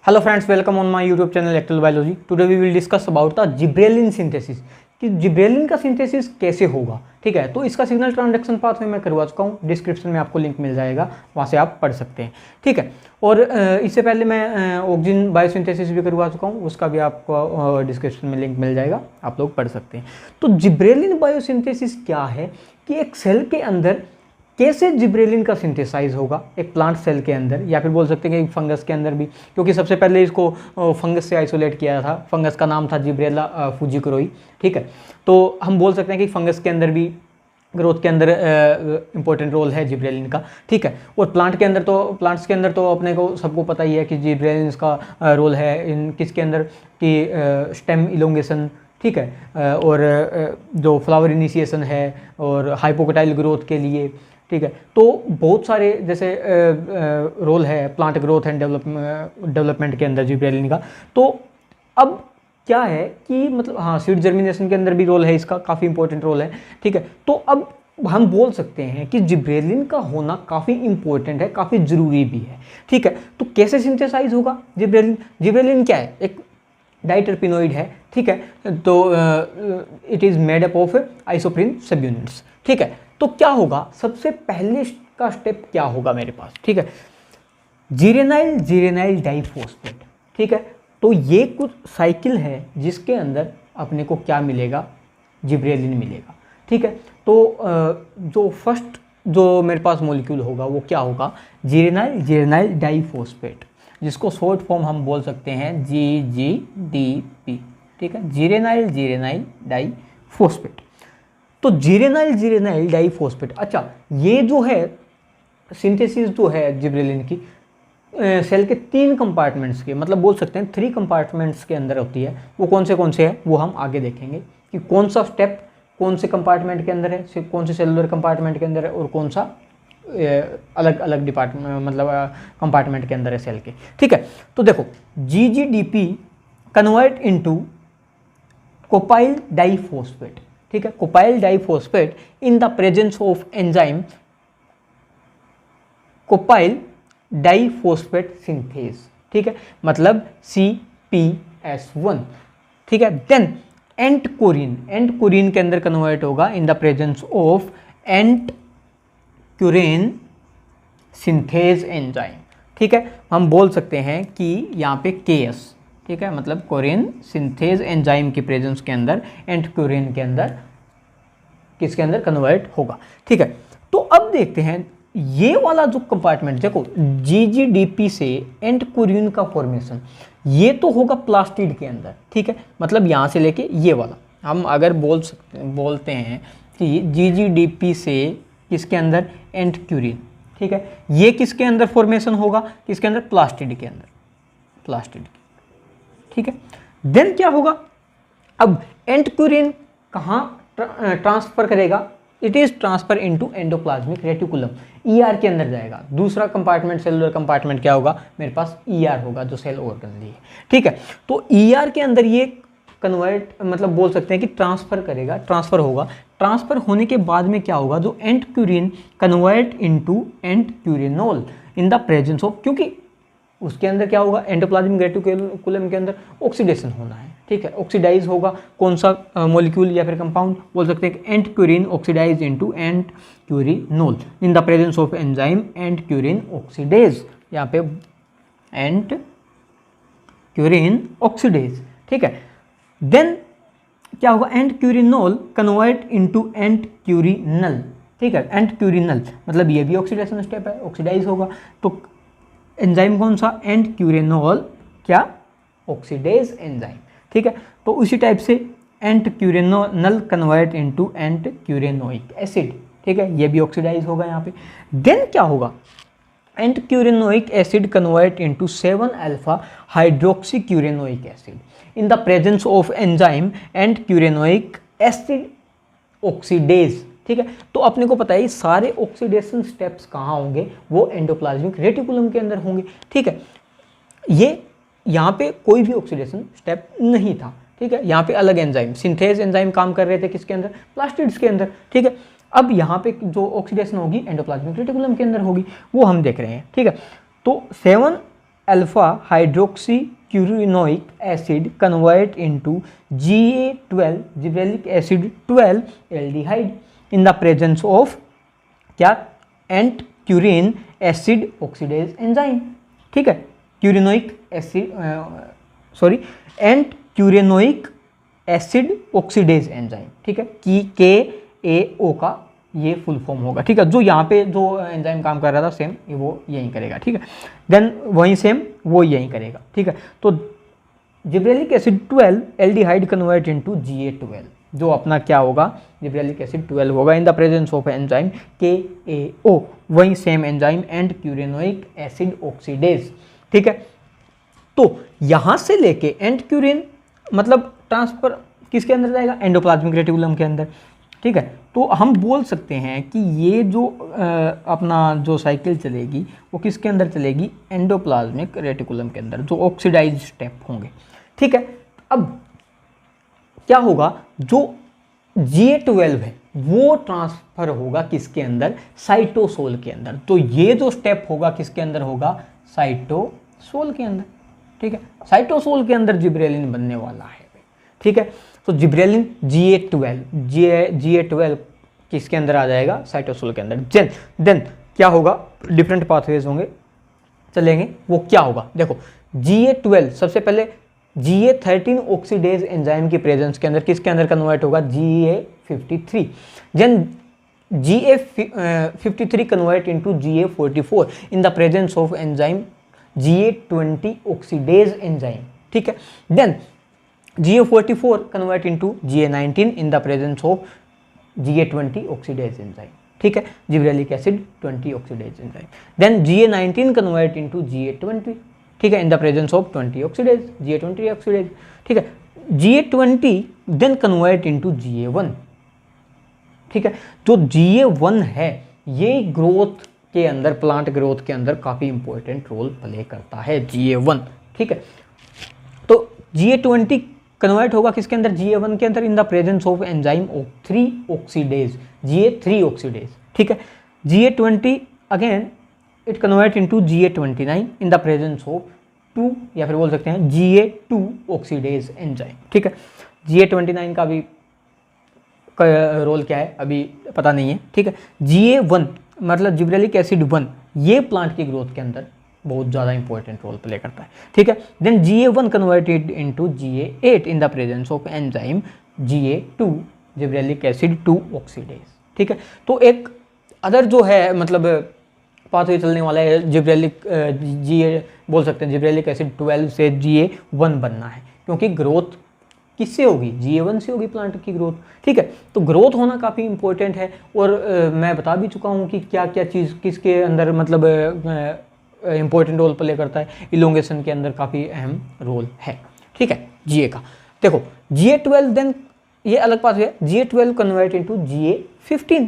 Hello friends, welcome on my YouTube channel electrical biology. Today we will discuss about the gibberellin synthesis कि gibberellin का synthesis कैसे होगा। ठीक है, तो इसका सिग्नल ट्रांसडक्शन पाथवे मैं करवा चुका हूँ, डिस्क्रिप्शन में आपको लिंक मिल जाएगा, वहाँ से आप पढ़ सकते हैं। ठीक है, और इससे पहले मैं ऑक्सीजन बायोसिंथेसिस भी करवा चुका हूँ, उसका भी आपको डिस्क्रिप्शन में लिंक मिल जाएगा, आप लोग पढ़ सकते हैं। तो जिब्रेलिन बायोसिंथेसिस क्या है कि एक सेल के अंदर कैसे जिब्रेलिन का सिंथेसाइज होगा, एक प्लांट सेल के अंदर, या फिर बोल सकते हैं कि फंगस के अंदर भी, क्योंकि सबसे पहले इसको फंगस से आइसोलेट किया था। फंगस का नाम था जिब्रेला फुजिकुरोई। ठीक है, तो हम बोल सकते हैं कि फंगस के अंदर भी ग्रोथ के अंदर इंपॉर्टेंट रोल है जिब्रेलिन का। ठीक है, और प्लांट्स के अंदर तो अपने को सबको पता ही है कि जिब्रेलिन का रोल है इन किसके अंदर कि स्टेम इलोंगेशन। ठीक है, और जो फ्लावर इनिशिएशन है और हाइपोकटाइल ग्रोथ के लिए। ठीक है, तो बहुत सारे जैसे रोल है प्लांट ग्रोथ एंड डेवलपमेंट के अंदर जिब्रेलिन का। तो अब क्या है कि मतलब हाँ, सीड जर्मिनेशन के अंदर भी रोल है इसका, काफ़ी इंपॉर्टेंट रोल है। ठीक है, तो अब हम बोल सकते हैं कि जिब्रेलिन का होना काफ़ी इंपॉर्टेंट है, काफ़ी ज़रूरी भी है। ठीक है, तो कैसे सिंथेसाइज होगा जिब्रेलिन? जिब्रेलिन क्या है? एक डाइटरपिनोइड है। ठीक है, तो it is made up of isoprene सब यूनिट्स। ठीक है, तो क्या होगा, सबसे पहले का स्टेप क्या होगा मेरे पास? ठीक है, जीरेनाइल जीरेनाइल डाइफॉस्फेट। ठीक है, तो ये कुछ साइकिल है जिसके अंदर अपने को क्या मिलेगा, जिब्रेलिन मिलेगा। ठीक है, तो जो फर्स्ट जो मेरे पास मॉलिक्यूल होगा वो क्या होगा, जीरेनाइल जीरेनाइल डाइफॉस्फेट, जिसको शॉर्ट फॉर्म हम बोल सकते हैं GGDP। ठीक है, जीरेनाइल जीरेनाइल डाइफॉस्फेट। तो जीरेनाइल जीरेनाइल डाइफॉस्फेट, अच्छा ये जो है सिंथेसिस जो है जिब्रेलिन की सेल के 3 कंपार्टमेंट्स के, मतलब बोल सकते हैं 3 कंपार्टमेंट्स के अंदर होती है। वो कौन से हैं वो हम आगे देखेंगे कि कौन सा स्टेप कौन से कंपार्टमेंट के अंदर है, कौन से सेलुलर कंपार्टमेंट के अंदर है, और कौन सा अलग अलग डिपार्टमेंट मतलब कंपार्टमेंट के अंदर है सेल के। ठीक है, तो देखो GGDP convert into copalyl diphosphate. ठीक है, copalyl diphosphate in the presence of enzyme copalyl diphosphate synthase. ठीक है, मतलब CPS1। ठीक है, देन एंटकोरिन के अंदर कन्वर्ट होगा in the presence of ent kaurene synthase enzyme. ठीक है, हम बोल सकते हैं कि यहाँ पे KS, ठीक है, मतलब कोरिन सिंथेज एंजाइम की प्रेजेंस के अंदर एंटक्यूरेन के अंदर किसके अंदर कन्वर्ट होगा। ठीक है, तो अब देखते हैं ये वाला जो कंपार्टमेंट, देखो GGDP से एंटक्यूरिन का फॉर्मेशन ये तो होगा प्लास्टिड के अंदर। ठीक है, मतलब यहाँ से लेके ये वाला हम अगर बोलते हैं कि GGDP से किसके अंदर एंटक्यूरिन। ठीक है, ये किसके अंदर फॉर्मेशन होगा, किसके अंदर, प्लास्टिड के अंदर, प्लास्टिड। ठीक है, देन क्या होगा, अब एंटक्यूरिन कहाँ ट्रांसफर करेगा, it is transfer into endoplasmic reticulum, ER के अंदर जाएगा। दूसरा कंपार्टमेंट सेलुलर कंपार्टमेंट क्या होगा मेरे पास, ER होगा, जो सेल ऑर्गन है। ठीक है, तो ER के अंदर ये कन्वर्ट मतलब बोल सकते हैं कि ट्रांसफर करेगा, ट्रांसफर होगा। ट्रांसफर होने के बाद में क्या होगा, जो ent kaurene convert into ent kaurenol in the presence of, क्योंकि उसके अंदर क्या होगा, एंडोप्लाज्मिक रेटिकुलम के अंदर ऑक्सीडेशन होना है। ठीक है, ऑक्सीडाइज होगा कौन सा मॉलिक्यूल या फिर कंपाउंड, बोल सकते हैं कि ent kaurene oxidize into ent kaurenol in the presence of enzyme ent kaurene oxidase, यहाँ पे एंटक्यूरिन ऑक्सीडेज। ठीक है, देन क्या होगा, एंटक्यूरिनोल कन्वर्ट इनटू एंटक्यूरिनल। ठीक है, एंटक्यूरिनल मतलब ये भी ऑक्सीडेशन स्टेप है, ऑक्सीडाइज होगा। तो एंजाइम कौन सा, एंटक्यूरिनोल क्या, ऑक्सीडेज एंजाइम। ठीक है, तो उसी टाइप से एंटक्यूरिनोल कन्वर्ट इनटू एंटक्यूरिनोइक एसिड। ठीक है, ये भी ऑक्सीडाइज होगा यहाँ पे। देन क्या होगा, ent kaurenoic acid convert into 7 alpha hydroxykaurenoic acid in the presence of enzyme ent kaurenoic acid oxidase. ठीक है, तो अपने को पता है सारे ऑक्सीडेशन स्टेप्स कहाँ होंगे, वो एंडोप्लाज्मिक रेटिकुलम के अंदर होंगे। ठीक है, ये यहाँ पे कोई भी ऑक्सीडेशन स्टेप नहीं था। ठीक है, यहाँ पे अलग एंजाइम सिंथेज एंजाइम काम कर रहे थे, किसके अंदर, प्लास्टिड्स के अंदर। ठीक है, अब यहाँ पे जो ऑक्सीडेशन होगी एंडोप्लाज्मिक रेटिकुलम के अंदर होगी, वो हम देख रहे हैं। ठीक है, तो 7 alpha hydroxy kaurenoic acid convert into Ga12 gibberellic acid 12 aldehyde in the presence of क्या, ent kaurene acid oxidase enzyme. ठीक है, kaurenoic acid ent kaurenoic acid oxidase enzyme. ठीक है, KAO का ये फुल फॉर्म होगा। ठीक है, जो यहाँ पे जो एंजाइम काम कर रहा था सेम वो यही करेगा। ठीक है, देन वही सेम वो यही करेगा। ठीक है, तो gibberellic acid 12 aldehyde convert into Ga12, जो अपना क्या होगा, जिब्रेलिक एसिड 12 होगा in the presence of enzyme KAO, वही same enzyme and kaurenoic acid oxidase. ठीक है, तो यहाँ से लेके एंड क्यूरिन मतलब ट्रांसफर किसके अंदर जाएगा, एंडोप्लाज्मिक रेटिकुलम के अंदर। ठीक है, तो हम बोल सकते हैं कि ये जो अपना जो साइकिल चलेगी वो किसके अंदर चलेगी, एंडोप्लाज्मिक रेटिकुलम के अंदर, जो ऑक्सीडाइज स्टेप होंगे। ठीक है, अब क्या होगा, जो Ga12 है वो ट्रांसफर होगा किसके अंदर, साइटोसोल के अंदर। तो ये जो स्टेप होगा किसके अंदर होगा, साइटोसोल के अंदर। ठीक है, साइटोसोल के अंदर जिब्रेलिन बनने वाला है। ठीक है, तो जिब्रेलिन Ga12 किसके अंदर आ जाएगा, साइटोसोल के अंदर। देन क्या होगा, डिफरेंट पाथवेज होंगे चलेंगे, वो क्या होगा देखो, Ga12 सबसे पहले Ga13 ऑक्सीडेज एंजाइम की प्रेजेंस के अंदर किसके अंदर कन्वर्ट होगा, Ga53। Then Ga53 convert into Ga44 in the presence of enzyme Ga20 oxidase enzyme. ठीक है, then Ga44 convert into Ga19 in the presence of Ga20 oxidase enzyme। ठीक है, gibberellic acid 20 oxidase enzyme। Then Ga19 convert into Ga20। ठीक है, in the presence of 20 oxidase, Ga20 oxidase। ठीक है, Ga20 then convert into Ga1। ठीक है, जो Ga1 है ये ग्रोथ के अंदर, प्लांट ग्रोथ के अंदर काफ़ी इंपॉर्टेंट रोल प्ले करता है Ga1। ठीक है, तो Ga20 कन्वर्ट होगा किसके अंदर, Ga1 के अंदर इन the presence of enzyme of 3 oxidase, Ga3 oxidase. ठीक है, Ga20 again it convert into Ga29 in the presence of 2 या फिर बोल सकते हैं Ga2 ऑक्सीडेज एंजाइम। ठीक है, Ga29 का भी रोल क्या है अभी पता नहीं है। ठीक है, Ga1 मतलब जिब्रेलिक एसिड 1 ये प्लांट की ग्रोथ के अंदर बहुत ज़्यादा इंपॉर्टेंट रोल प्ले करता है। ठीक है, then Ga1 converted into Ga8 in the presence of enzyme Ga2 gibberellic acid 2 oxidase. ठीक है, तो एक अदर जो है मतलब पाथवे चलने वाला है जिब्रेलिक बोल सकते हैं जिब्रेलिक एसिड 12 से Ga1 बनना है, क्योंकि ग्रोथ किससे होगी, Ga1 से होगी प्लांट की ग्रोथ। ठीक है, तो ग्रोथ होना काफ़ी इंपॉर्टेंट है, और मैं बता भी चुका हूँ कि क्या क्या चीज़ किसके अंदर मतलब इंपॉर्टेंट रोल प्ले करता है, इलोंगेशन के अंदर काफ़ी अहम रोल है। ठीक है, Ga का देखो, Ga12 देन ये अलग पाथवे है, Ga12 कन्वर्ट इनटू Ga15।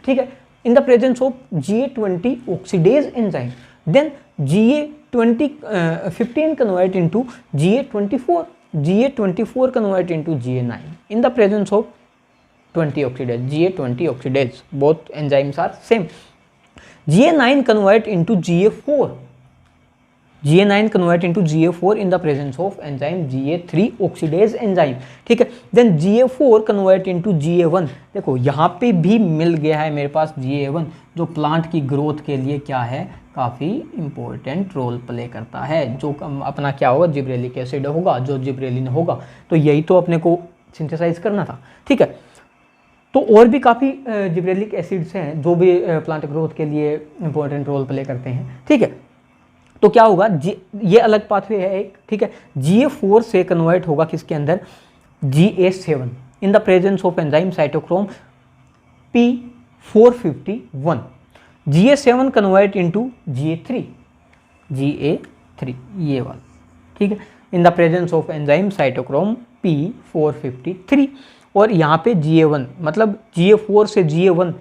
ठीक है, in the presence of Ga20 oxidase enzyme. Then Ga15 convert into Ga24, Ga24 convert into Ga9 in the presence of 20 oxidase, Ga20 oxidase, both enzymes are same. Ga9 convert into Ga4, Ga9 convert into Ga4 in the presence of enzyme Ga3 oxidase enzyme। ठीक है, then Ga4 convert into Ga1। देखो यहाँ पे भी मिल गया है मेरे पास Ga1, जो प्लांट की ग्रोथ के लिए क्या है, काफ़ी इंपॉर्टेंट रोल प्ले करता है। जो अपना क्या होगा, जिब्रेलिक एसिड होगा, जो जिब्रेलिन होगा, तो यही तो अपने को सिंथेसाइज करना था। ठीक है, तो और भी काफ़ी जिब्रेलिक एसिड्स हैं जो भी प्लांट ग्रोथ के लिए इंपॉर्टेंट रोल प्ले करते हैं। ठीक है, तो क्या होगा, ये अलग पाथवे है एक। ठीक है, Ga4 से कन्वर्ट होगा किसके अंदर, Ga7 in the presence of enzyme cytochrome P451। Ga7 convert into Ga3 ये वाला। ठीक है, in the presence of enzyme cytochrome P453। और यहाँ पे Ga1 मतलब Ga4 से Ga1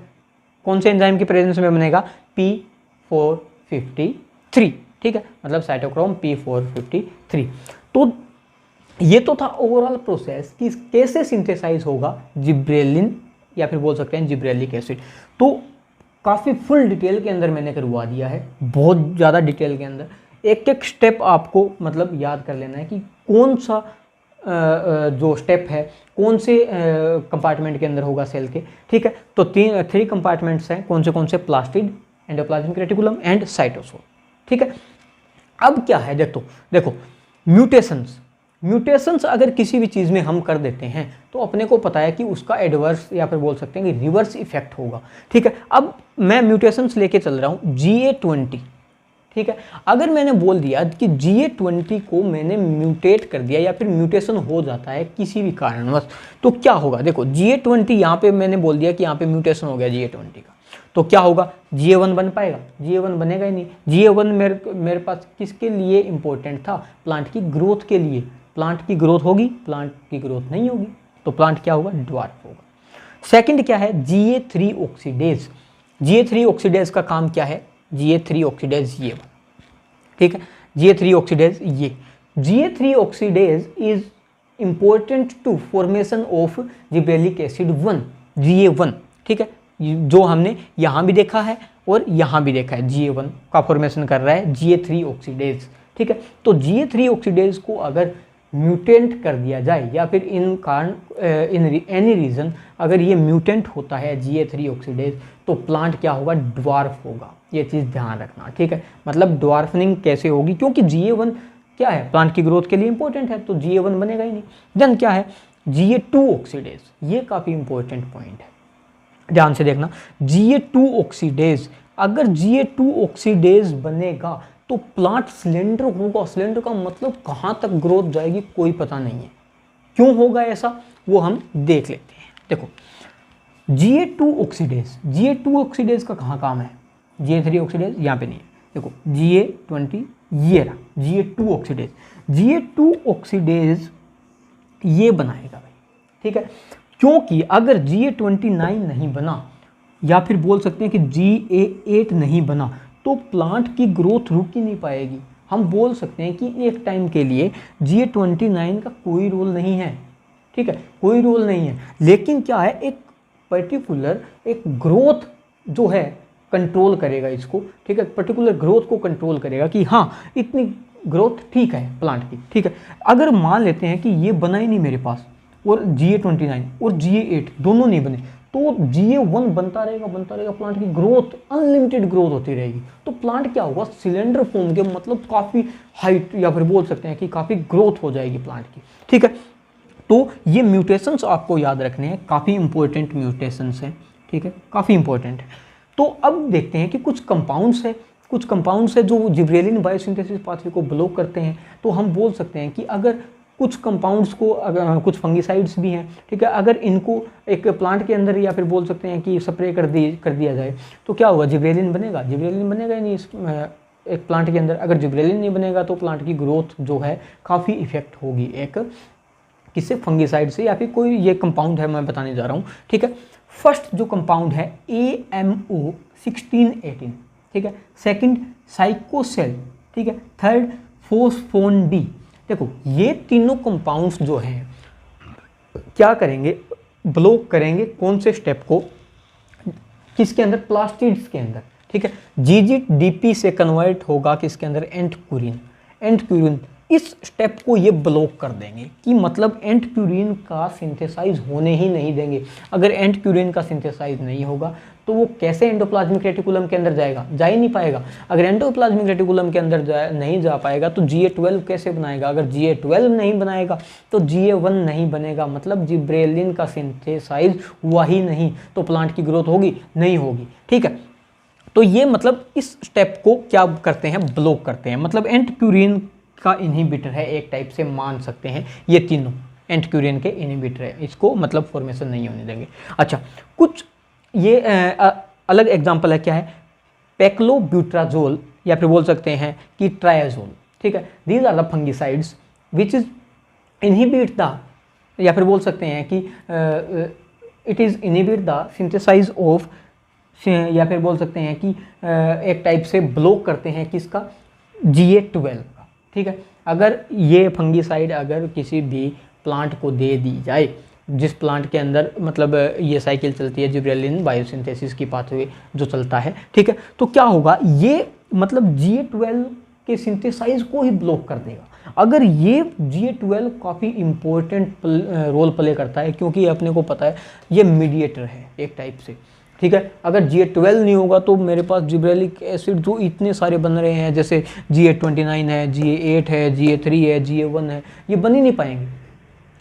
कौन से एंजाइम की प्रेजेंस में बनेगा, P453। ठीक है, मतलब साइटोक्रोम P453। तो ये तो था ओवरऑल प्रोसेस कि कैसे सिंथेसाइज होगा जिब्रेलिन या फिर बोल सकते हैं जिब्रेलिक एसिड। तो काफ़ी फुल डिटेल के अंदर मैंने करवा दिया है, बहुत ज़्यादा डिटेल के अंदर। एक एक स्टेप आपको मतलब याद कर लेना है कि कौन सा जो स्टेप है कौन से कंपार्टमेंट के अंदर होगा सेल के, ठीक है। तो 3 कंपार्टमेंट्स हैं, कौन से plastid, endoplasmic reticulum and cytosol, ठीक है। अब क्या है देखो म्यूटेशंस अगर किसी भी चीज़ में हम कर देते हैं तो अपने को पता है कि उसका एडवर्स या फिर बोल सकते हैं कि रिवर्स इफेक्ट होगा, ठीक है। अब मैं म्यूटेशंस लेके चल रहा हूँ GA20, ठीक है। अगर मैंने बोल दिया कि GA20 को मैंने म्यूटेट कर दिया या फिर म्यूटेशन हो जाता है किसी भी कारणवश, तो क्या होगा, देखो GA20 यहाँ पे मैंने बोल दिया कि यहाँ पे म्यूटेशन हो गया GA20 का, तो क्या होगा, GA1 बन पाएगा, GA1 बनेगा ही नहीं। GA1 मेरे पास किसके लिए इंपॉर्टेंट था, प्लांट की ग्रोथ के लिए। प्लांट की ग्रोथ होगी, प्लांट की ग्रोथ नहीं होगी तो प्लांट क्या होगा, ड्वार्फ होगा। सेकंड क्या है, GA3 ऑक्सीडेज। GA3 ऑक्सीडेज का काम क्या है, GA3 ऑक्सीडेज ये, ठीक है। GA3 ऑक्सीडेज ये GA3 oxidase is important to formation of gibberellic acid 1 GA1, ठीक है, जो हमने यहाँ भी देखा है और यहाँ भी देखा है। GA1 का फॉर्मेशन कर रहा है GA3 ऑक्सीडेज, ठीक है। तो GA3 ऑक्सीडेज को अगर म्यूटेंट कर दिया जाए या फिर इन एनी रीज़न अगर ये म्यूटेंट होता है GA3 ऑक्सीडेज, तो प्लांट क्या होगा, ड्वार्फ होगा। ये चीज़ ध्यान रखना, ठीक है। मतलब ड्वार्फनिंग कैसे होगी, क्योंकि GA1 क्या है, प्लांट की ग्रोथ के लिए इंपॉर्टेंट है, तो GA1 बनेगा ही नहीं। देन क्या है, GA2 ऑक्सीडेज, ये काफ़ी इंपॉर्टेंट पॉइंट है, ध्यान से देखना। GA2 ऑक्सीडेज, अगर GA2 ऑक्सीडेज बनेगा तो प्लांट सिलेंडर होगा। सिलेंडर का मतलब कहाँ तक ग्रोथ जाएगी कोई पता नहीं है। क्यों होगा ऐसा, वो हम देख लेते हैं। देखो GA2 ऑक्सीडेज का कहाँ काम है, GA3 ऑक्सीडेज यहाँ पे नहीं है। देखो GA20 ये रहा, GA2 ऑक्सीडेज ये बनाएगा भाई, ठीक है। क्योंकि अगर GA29 नहीं बना या फिर बोल सकते हैं कि GA8 नहीं बना तो प्लांट की ग्रोथ रुक ही नहीं पाएगी। हम बोल सकते हैं कि एक टाइम के लिए GA29 का कोई रोल नहीं है, ठीक है, कोई रोल नहीं है। लेकिन क्या है, एक पर्टिकुलर एक ग्रोथ जो है कंट्रोल करेगा इसको, ठीक है, पर्टिकुलर ग्रोथ को कंट्रोल करेगा कि हाँ इतनी ग्रोथ ठीक है प्लांट की, ठीक है। अगर मान लेते हैं कि ये बना ही नहीं मेरे पास और GA29 और GA8 दोनों नहीं बने, तो GA1 बनता रहेगा, प्लांट की ग्रोथ अनलिमिटेड ग्रोथ होती रहेगी। तो प्लांट क्या होगा, सिलेंडर फॉर्म के, मतलब काफ़ी हाइट या फिर बोल सकते हैं कि काफ़ी ग्रोथ हो जाएगी प्लांट की, ठीक है। तो ये म्यूटेशंस आपको याद रखने हैं, काफ़ी इंपॉर्टेंट म्यूटेशंस हैं, ठीक है, काफ़ी इंपॉर्टेंट है। तो अब देखते हैं कि कुछ कंपाउंड्स है जो जिब्रेलिन बायोसिंथेसिस पाथवे को ब्लॉक करते हैं। तो हम बोल सकते हैं कि अगर कुछ कंपाउंड्स को, अगर कुछ फंगिसाइड्स भी हैं, ठीक है, अगर इनको एक प्लांट के अंदर या फिर बोल सकते हैं कि स्प्रे कर दिया जाए तो क्या होगा, जिब्रेलिन बनेगा ही नहीं एक प्लांट के अंदर। अगर जिब्रेलिन नहीं बनेगा तो प्लांट की ग्रोथ जो है काफ़ी इफेक्ट होगी एक किससे, फंगिसाइड से या फिर कोई ये कंपाउंड है मैं बताने जा रहा हूँ, ठीक है। फर्स्ट जो कंपाउंड है AMO 1618, ठीक है। सेकंड साइकोसेल, ठीक है। Third phosphon D. देखो ये तीनों कंपाउंड्स जो हैं क्या करेंगे, ब्लॉक करेंगे कौन से स्टेप को, किसके अंदर, प्लास्टिड्स के अंदर, ठीक है। GGDP से कन्वर्ट होगा किसके अंदर, एंटक्यूरिन। इस स्टेप को ये ब्लॉक कर देंगे कि मतलब एंटक्यूरिन का सिंथेसाइज होने ही नहीं देंगे। अगर एंटक्यूरिन का सिंथेसाइज नहीं होगा तो वो कैसे एंडोप्लाज्मिक रेटिकुलम के अंदर जाएगा, जा ही नहीं पाएगा। अगर एंडोप्लाज्मिक रेटिकुलम के अंदर नहीं जा पाएगा तो GA12 कैसे बनाएगा, अगर GA12 नहीं बनाएगा तो GA1 नहीं बनेगा, मतलब जिब्रेलिन का सिंथेसाइज हुआ ही नहीं, तो प्लांट की ग्रोथ होगी नहीं होगी, ठीक है। तो ये मतलब इस स्टेप को क्या करते हैं, ब्लॉक करते हैं। मतलब एंटक्यूरिन का इनहिबिटर है एक टाइप से, मान सकते हैं ये तीनों एंटक्यूरिन के इनहिबिटर है, इसको मतलब फॉर्मेशन नहीं होने देंगे। अच्छा, कुछ ये अलग एग्जांपल है, क्या है, पेक्लोब्यूट्राजोल या फिर बोल सकते हैं कि ट्रायाजोल, ठीक है। These are the fungicides which is inhibit the, या फिर बोल सकते हैं कि it is inhibit the synthesize of, या फिर बोल सकते हैं कि एक टाइप से ब्लॉक करते हैं किसका, GA12 का, ठीक है। अगर ये फंगिसाइड अगर किसी भी प्लांट को दे दी जाए, जिस प्लांट के अंदर मतलब ये साइकिल चलती है जिब्रेलिन बायोसिंथेसिस की पाथवे जो चलता है, ठीक है, तो क्या होगा, ये मतलब GA12 के सिंथेसाइज को ही ब्लॉक कर देगा। अगर ये GA12 काफ़ी इम्पोर्टेंट रोल प्ले करता है, क्योंकि ये अपने को पता है ये मीडिएटर है एक टाइप से, ठीक है। अगर GA12 नहीं होगा तो मेरे पास जिब्रेलिक एसिड जो इतने सारे बन रहे हैं, जैसे GA29 है, GA8 है, GA3 है, GA1 है, ये बन ही नहीं पाएंगे,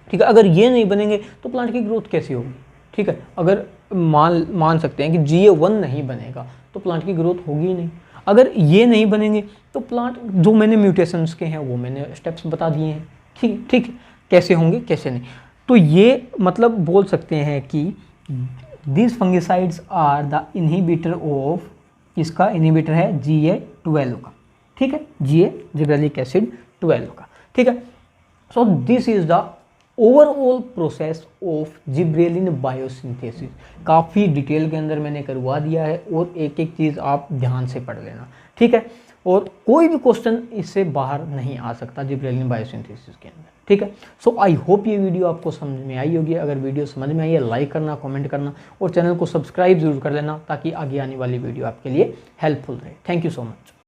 ठीक है। अगर ये नहीं बनेंगे तो प्लांट की ग्रोथ कैसी होगी, ठीक है। अगर मान सकते हैं कि GA1 नहीं बनेगा तो प्लांट की ग्रोथ होगी ही नहीं। अगर ये नहीं बनेंगे तो प्लांट, जो मैंने म्यूटेशंस के हैं वो मैंने स्टेप्स बता दिए हैं, ठीक ठीक, कैसे होंगे कैसे नहीं। तो ये मतलब बोल सकते हैं कि this fungicides are the inhibitor of, इसका इनहिबिटर है GA12 का, ठीक है, जिब्रेलिक एसिड 12 का, ठीक है। So this is the overall process of gibberellin biosynthesis. काफ़ी डिटेल के अंदर मैंने करवा दिया है और एक एक चीज़ आप ध्यान से पढ़ लेना, ठीक है। और कोई भी क्वेश्चन इससे बाहर नहीं आ सकता जिब्रेलिन बायोसिंथेसिस के अंदर, ठीक है। सो आई होप ये वीडियो आपको समझ में आई होगी। अगर वीडियो समझ में आई है लाइक करना, कमेंट करना और चैनल को सब्सक्राइब जरूर कर लेना, ताकि आगे आने वाली वीडियो आपके लिए हेल्पफुल रहे। Thank you so much.